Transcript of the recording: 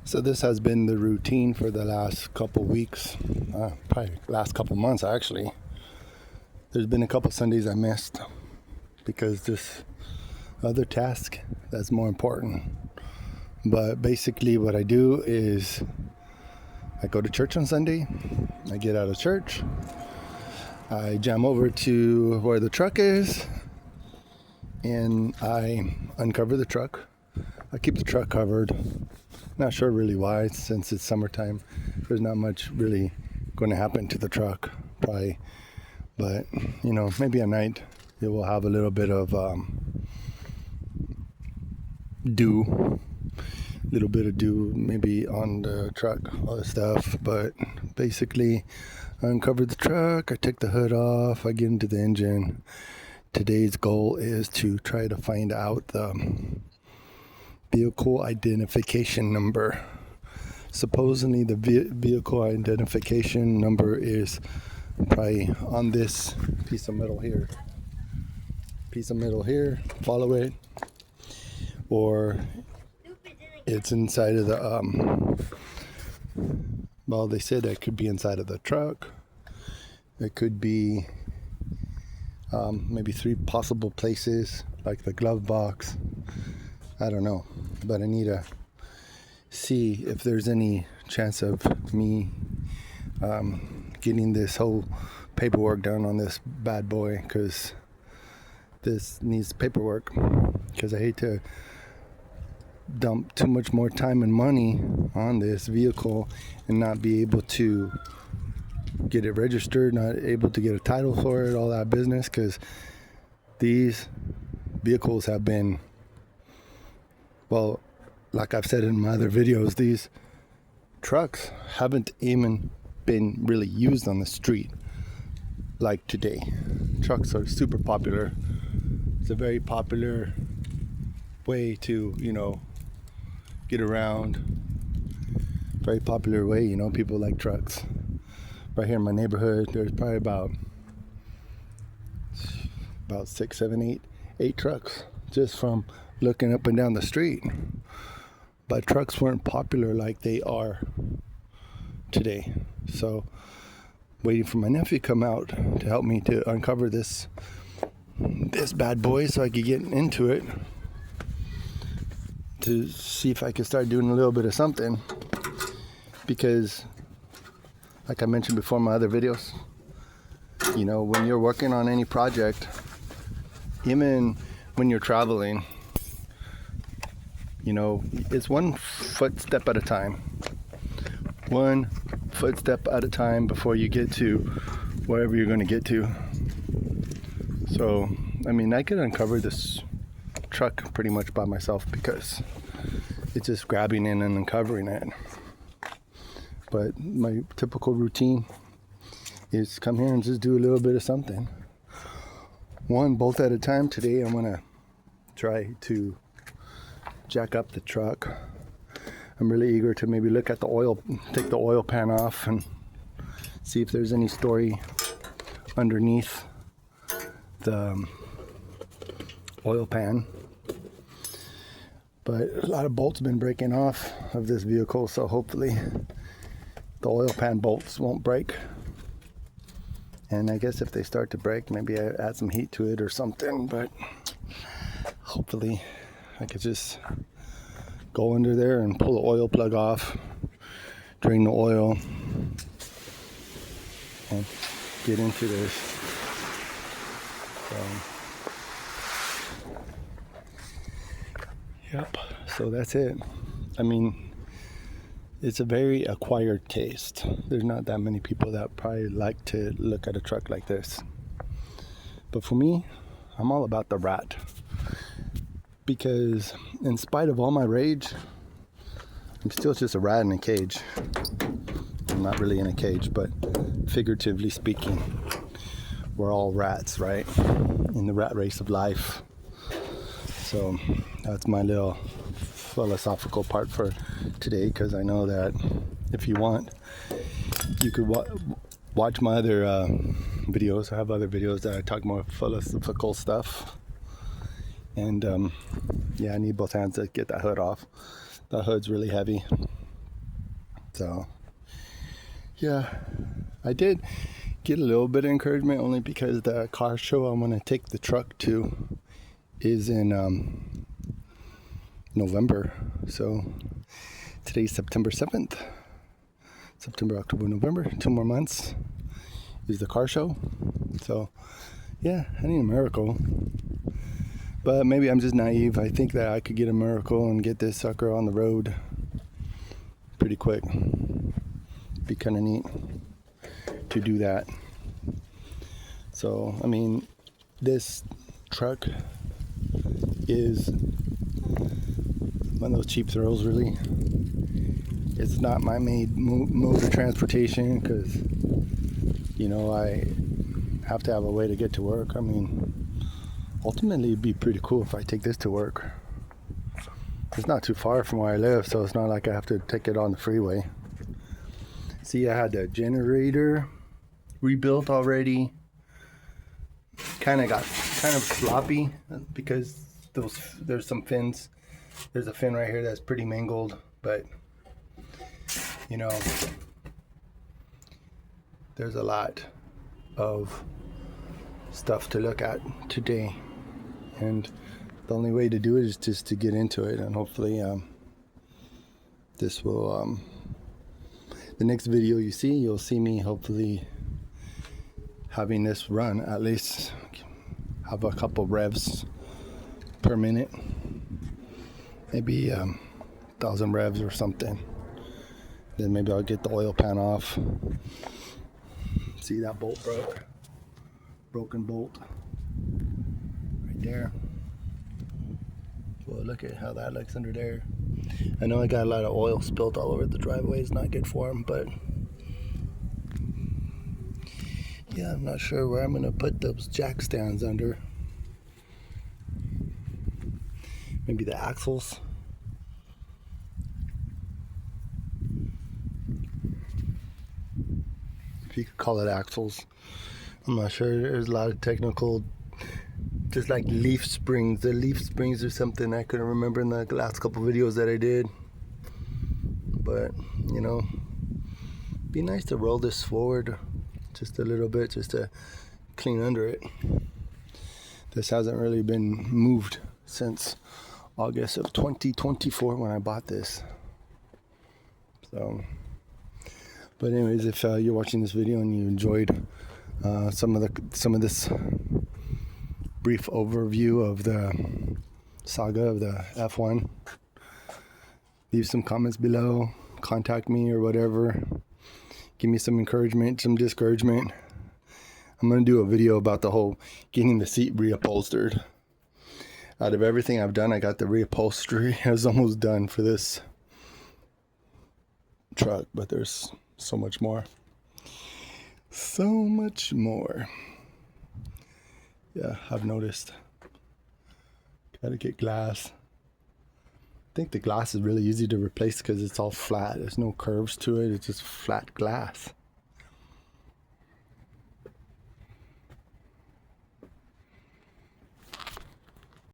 So this has been the routine for the last couple weeks, probably last couple months actually. There's been a couple Sundays I missed because this other task that's more important. But basically what I do is I go to church on Sunday, I get out of church, I jam over to where the truck is, and I uncover the truck. I keep the truck covered. Not sure really why, since it's summertime. There's not much really going to happen to the truck, probably. But, maybe at night it will have a little bit of dew. Maybe on the truck, all the stuff. But basically, I uncover the truck, I take the hood off, I get into the engine. Today's goal is to try to find out the vehicle identification number. Supposedly the vehicle identification number is probably on this piece of metal here. Follow it. Or it's inside of the they said it could be inside of the truck. It could be maybe 3 possible places, like the glove box. I don't know, but I need to see if there's any chance of me getting this whole paperwork done on this bad boy, because this needs paperwork, because I hate to dump too much more time and money on this vehicle and not be able to get it registered, not able to get a title for it, all that business, because these vehicles have been, well, like I've said in my other videos, these trucks haven't even been really used on the street like today. Trucks are super popular. It's a very popular way to, get around. Very popular way, people like trucks. Right here in my neighborhood, there's probably about 6, 7, 8 trucks just from looking up and down the street. But trucks weren't popular like they are today. So waiting for my nephew to come out to help me to uncover this bad boy so I could get into it, to see if I could start doing a little bit of something. Because like I mentioned before in my other videos, when you're working on any project, even when you're traveling, it's one footstep at a time. One footstep at a time before you get to wherever you're going to get to. So, I could uncover this truck pretty much by myself, because it's just grabbing in and uncovering it. But my typical routine is come here and just do a little bit of something. One bolt at a time. Today I'm going to try to jack up the truck. I'm really eager to maybe look at the oil, take the oil pan off and see if there's any story underneath the oil pan. But a lot of bolts have been breaking off of this vehicle, so hopefully the oil pan bolts won't break. And I guess if they start to break, maybe I add some heat to it or something, but hopefully I could just go under there and pull the oil plug off, drain the oil, and get into this. Yep, so that's it. It's a very acquired taste. There's not that many people that probably like to look at a truck like this. But for me, I'm all about the rat. Because in spite of all my rage, I'm still just a rat in a cage. I'm not really in a cage, but figuratively speaking, we're all rats, right? In the rat race of life. So that's my little philosophical part for today, because I know that if you want, you could watch my other videos. I have other videos that I talk more philosophical stuff. And yeah, I need both hands to get that hood off. The hood's really heavy. So yeah, I did get a little bit of encouragement only because the car show I'm gonna take the truck to is in November. So today's September 7th. September, October, November, 2 more months is the car show. So yeah, I need a miracle. But maybe I'm just naive. I think that I could get a miracle and get this sucker on the road pretty quick. Be kind of neat to do that. So, I mean, this truck is one of those cheap thrills, really. It's not my main mode of transportation because, you know, I have to have a way to get to work. I mean, ultimately it'd be pretty cool if I take this to work. It's not too far from where I live, so it's not like I have to take it on the freeway. See, I had the generator rebuilt already. Kind of sloppy because there's some fins. There's a fin right here that's pretty mangled, but you know, there's a lot of stuff to look at today, and the only way to do it is just to get into it, and hopefully this will the next video you'll see me hopefully having this run at least have a couple revs per minute, maybe 1,000 revs or something. Then maybe I'll get the oil pan off. See, that bolt broken bolt right there. Well, look at how that looks under there. I know I got a lot of oil spilled all over the driveway. It's not good for them, but yeah, I'm not sure where I'm gonna put those jack stands under. Maybe the axles. If you could call it axles. I'm not sure. There's a lot of technical, just like leaf springs. The leaf springs or something I couldn't remember in the last couple videos that I did. But, you know, be nice to roll this forward just a little bit, just to clean under it. This hasn't really been moved since August of 2024 when I bought this. So, but anyways, if you're watching this video and you enjoyed some of this brief overview of the saga of the F1, leave some comments below, contact me or whatever, give me some encouragement, some discouragement. I'm going to do a video about the whole getting the seat reupholstered. Out of everything I've done, I got the reupholstery. I was almost done for this truck, but there's so much more. So much more. Yeah, I've noticed. Gotta get glass. I think the glass is really easy to replace because it's all flat. There's no curves to it. It's just flat glass.